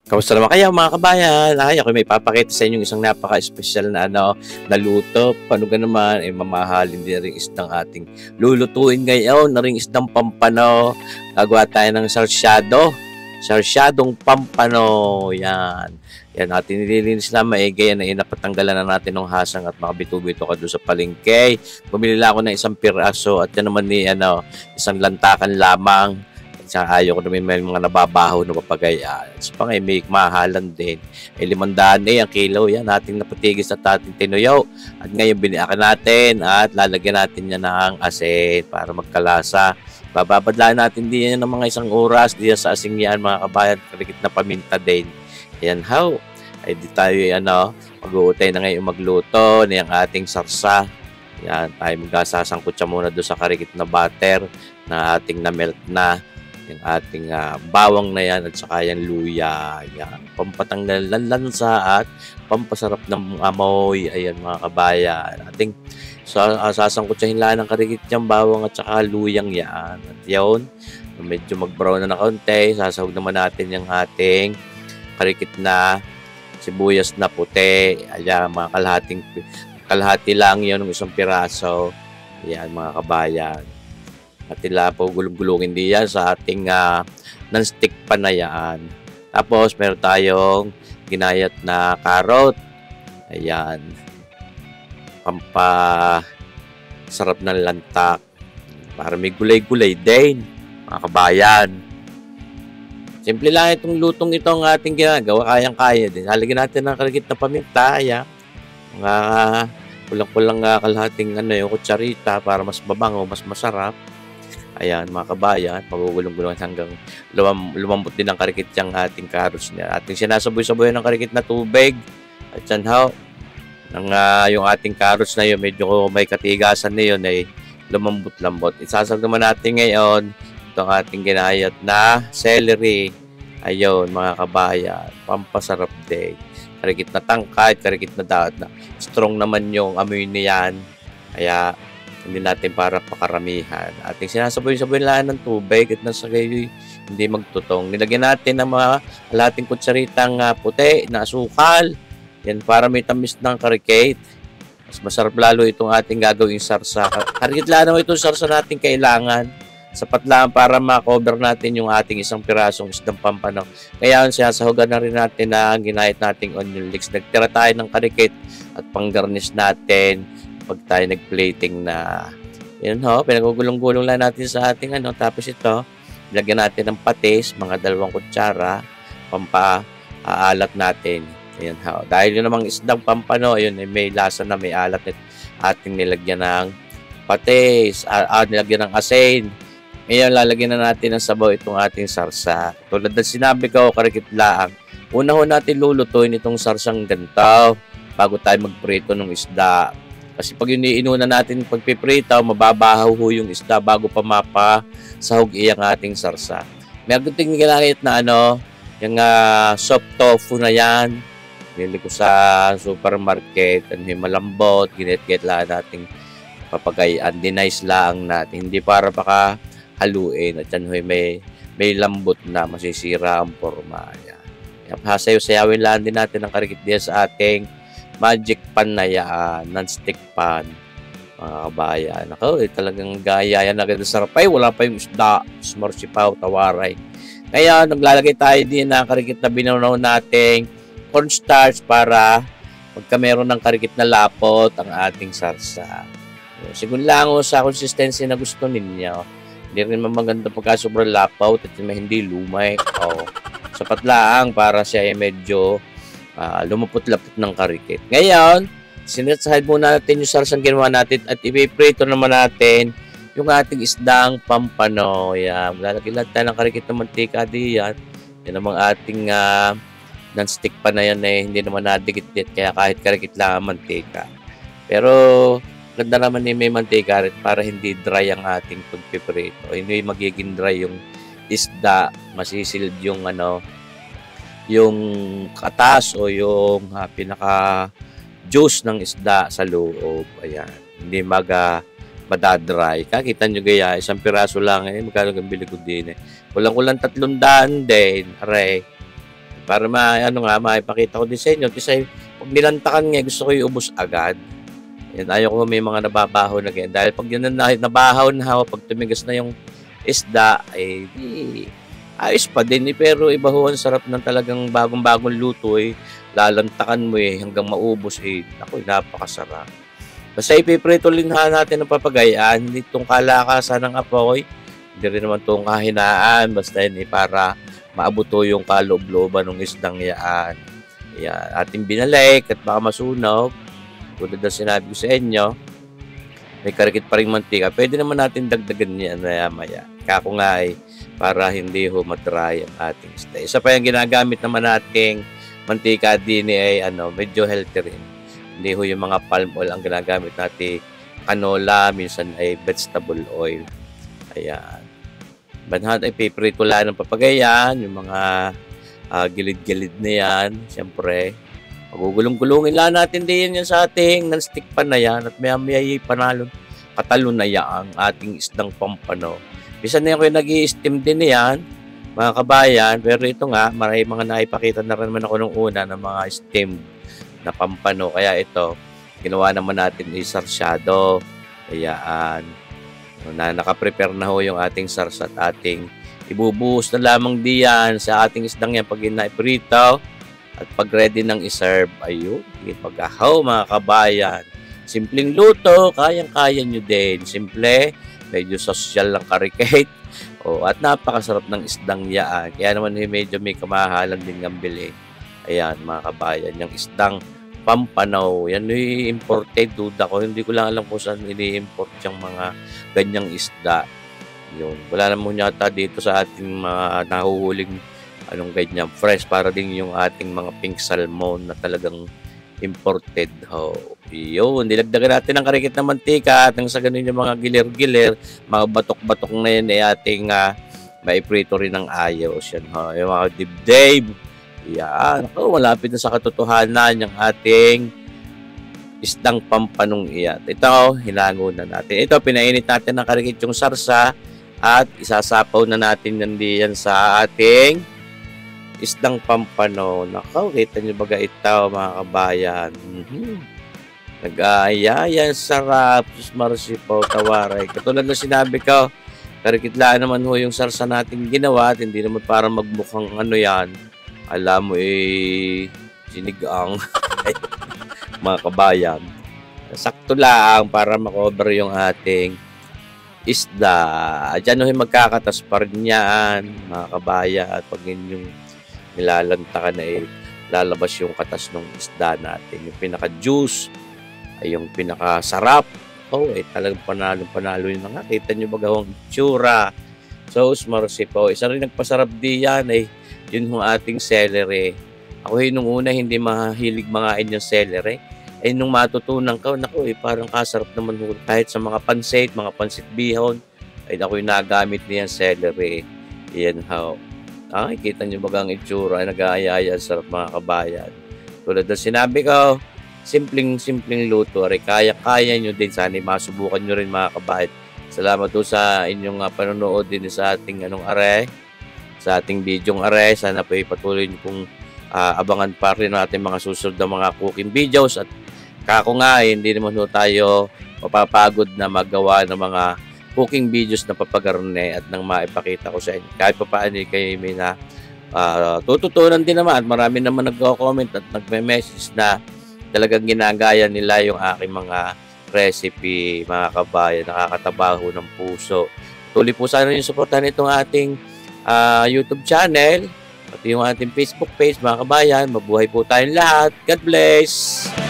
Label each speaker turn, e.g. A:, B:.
A: Kamusta naman kayo mga kabayan? Ako may papakita sa inyo isang napaka-espesyal na na luto. Paano naman, mamahalin din ring isdang ating lulutuin ngayon, na ring isdang pampano. Gagawa tayo ng sarsyado. Sarsyadong pampano. Yan. Yan, ating nililinis na maigi. Yan, napatanggalan na natin ng hasang at makabito-bito ka doon sa palengke. Bumili lang ako ng isang piraso at yan naman ni isang lantakan lamang. Sa ayaw ko naman may mga nababaho na papagayaan. So pa ngayon may mahalan din. Ay 500 ang kilo yan. Ating napatigis at ating tinuyaw. At ngayon biniakan natin at lalagyan natin yan ng asin para magkalasa. Bababadlaan natin din yan ng mga isang oras. Diyan sa asing yan mga kabayan. Karikit na paminta din. Ayan how. Ay di tayo mag-uutay na ngayon magluto. Niyang ating sarsa. Yan tayo magsasangkot siya muna doon sa karikit na butter na ating na-melt na. Yung ating bawang na yan at saka yung luya. Yan. Pampatanggal ng lansa at pampasarap ng amoy. Ayan mga kabayan. Ating sasangkutsahin lang ng karikit yung bawang at saka luyang yan. At yun, medyo mag-brown na kaunti. Sasahog naman natin yung ating karikit na sibuyas na puti. Ayan mga kalahati lang yun ng isang piraso. Ayan mga kabayan. At po gulong-gulungin diyan sa ating non-stick panayaan. Tapos meron tayong ginayat na carrot. Ayan. Sarap ng lantak. Para may gulay-gulay din, mga kabayan. Simple lang itong lutong ito ang ating ginagawa. Kayang-kaya din. Halagyan natin ng karikit na paminta. Ayan. Mga kulang-kulang kalahating yung kutsarita para mas mabango, mas masarap. Ayan mga kabayan, pagugulong-gulong hanggang lumambot din ang karikit yung ating carrots niya. Ating sinasaboy-saboy ng karikit na tubig. At yan yung ating carrots na yun, medyo may katigasan na yun ay lumambot-lambot. Isasag naman natin ngayon itong ating ginayat na celery. Ayun mga kabayan, pampasarap din. Karikit na tangkad, karikit na daot na. Strong naman yung amoy niyan. Kaya hindi natin para pakaramihan. Ating sinasaboy-saboy lang ng tubig at nasa gayoy hindi magtutong. Nilagyan natin ng mga kalahating kutsaritang puti na asukal. Yan para may tamis ng karikit. Mas masarap lalo itong ating gagawing sarsa. Karikit lang naman itong sarsa natin kailangan. Sapat lang para ma-cover natin yung ating isang pirasong isdang pampano. Kaya sinasahugan na rin natin na ginayat nating onion leeks. Nagtira tayo ng karikit at pang-garnish natin pag tayo nag-plating na. Yun pinagugulong-gulong lang natin sa ating tapos ito, ilagyan natin ng patis, mga 2 kutsara, pampaalat natin. Ayan dahil yun namang isdang pampano, yun may lasa na may alat at ating nilagyan ng patis, nilagyan ng asin. Ngayon, lalagyan na natin ng sabaw itong ating sarsa. Tulad na sinabi ko, karikit lang. Una natin lulutuin itong sarsang ganito bago tayo magprito ng isda. Kasi pag iniinuna natin pagpiprito, mababahaw yung isda bago pa mapasahog iyang ating sarsa. Meron ting ginamit na yung soft tofu na yan. Bili ko sa supermarket, malambot, ginit-git lang nating papagayaan, dinice lang natin, hindi para baka haluin at yan may lambot na masisira ang forma. Yan. Sayaw-sayawin lang din natin ang karikit diyan sa ating magic pan na yan, non-stick pan. Mga kabayan. Talagang gaya yan agad sa sarap. Wala pa yung isda, smarsipaw, tawaray. Kaya naglalagay tayo din ng karikit na binunaw nating cornstarch para pagka meron ng karikit na lapot ang ating sarsa. Sigun lang sa consistency na gusto ninyo. Hindi rin maganda pagka sobrang lapaw at hindi lumay. Sapat lang para siya ay medyo lumapot-lapot ng karikit. Ngayon, sinasahid muna natin yung sarsang ginawa natin at ipiprito naman natin yung ating isdang pampano. Yan. Lalagyan lang tayo ng karikit na mantika diyan. Yan namang ating non-stick pa na yan hindi naman nadikit-dit kaya kahit karikit lang ang mantika. Pero ganda naman may mantika rin para hindi dry ang ating pagpiprito. Hindi magiging dry yung isda, masisilid yung yung katas o yung pinaka juice ng isda sa loob. Ayan. Hindi madadry. Kakita nyo gaya, isang piraso lang magkano ang bili ko din Kulang-kulang 300 din. Aray. Para maipakita ko din sa inyo. Kasi pag nilantakan nga, gusto ko iubos agad. Yan, ayaw ko may mga nababaho na ganyan. Dahil pag yun na nabahaw na pag tumigas na yung isda, ayos pa din. Pero iba ho, ang sarap ng talagang bagong-bagong luto lalantakan mo hanggang maubos ako, napakasarap. Basta ipiprito rin natin ng papagayaan, hindi itong kalakasan ng apoy, hindi rin naman itong kahinaan, basta yun para maabuto yung kaloob-looban ng isdang yaan. Yan, ating binalik at baka masunog. Tulad na sinabi ko sa inyo, may karikit pa rin mantika. Pwede naman natin dagdagan yan maya-maya. Kako nga para hindi ho matry ang ating isda. Isa pa yung ginagamit naman nating mantika din medyo healthy rin. Hindi ho yung mga palm oil ang ginagamit natin. Canola, minsan ay vegetable oil. Ayan. Banhat ay piprito lang ng papagayan, yung mga gilid-gilid na yan. Siyempre, magugulong-gulungin lang natin din yan sa ating non-stick pan na yan at maya-maya katalo na yan ang ating isdang pampano. Bisa na yan kayo nag-i-steam din yan, mga kabayan. Pero ito nga, marami mga naipakita na rin naman ako nung una ng mga steamed na pampano. Kaya ito, ginawa naman natin sarsyado. Ayan. Nakaprepare na ho yung ating sarsa at ating ibubuhos na lamang diyan sa ating isdang yan pag inaiprito. At pag ready nang iserve, ayun, pag-ahaw mga kabayan. Simpleng luto, kayang-kaya nyo din. Simple, medyo social lang karikate. At napakasarap ng isdang yaan. Kaya naman medyo may kamahalan din ng bili. Ayan mga kabayan, yung isdang pampanaw. Yan imported, duda ko. Hindi ko lang alam kung saan ini-import yung mga ganyang isda. Yun. Wala naman yata dito sa ating mga nahuhuling ganyan, fresh, para din yung ating mga pink salmon na talagang imported. Yun, nilagdagan natin ng karikit na mantika at sa ganun yung mga gilir-gilir, mga batok-batok na yun ating maiprito rin ng ayos. Yan, yung mga dibdib. Yan, malapit na sa katotohanan yung ating isdang pampanong iyat. Ito, hinango na natin. Ito, pinainit natin ng karikit yung sarsa at isasapaw na natin nandiyan sa ating isdang pampano. Nakaw, kita nyo baga ito mga kabayan. Nag-aayaya, sarap. Marsipaw, tawaray. Katulad na sinabi ko, karikitlaan naman ho yung sarsa natin ginawa at hindi naman para magmukhang yan. Alam mo sinigang. Mga kabayan. Sakto lang para makover yung ating isda. Diyan ho magkakatas pa rin yan, mga kabayan. At pag yung nilalantakan na lalabas yung katas ng isda natin. Yung pinaka-juice ay yung pinaka-sarap. Talagang panalo yun na nga. Kita nyo bagawang itsura. So, marsipaw. Isa rin nagpasarap diyan yun yung ating celery. Ako nung una hindi mahilig mangain yung celery. Nung matutunan ko, parang kasarap naman kahit sa mga pansit bihon. Ako yung nagamit niyan celery. Yan how. Kita nyo bagang itsura, nag-aayaya, sarap mga kabayan. Tulad na sinabi ko, simpleng luto. Kaya-kaya nyo din. Sana masubukan nyo rin mga kabayan. Salamat po sa inyong panonood din sa ating sa ating videong Sana po patuloy nyo pong abangan pa rin natin mga susunod na mga cooking videos. At kako nga, hindi naman tayo mapapagod na magawa ng mga cooking videos na papagarne at nang maipakita ko sa inyo. Kahit pa paano kayo may tututunan din naman at marami naman nagko-comment at nagme-message na talagang ginagaya nila yung aking mga recipe, mga kabayan. Nakakatabaho ng puso. Tuloy po sana yung supportan itong ating YouTube channel at yung ating Facebook page, mga kabayan. Mabuhay po tayong lahat. God bless!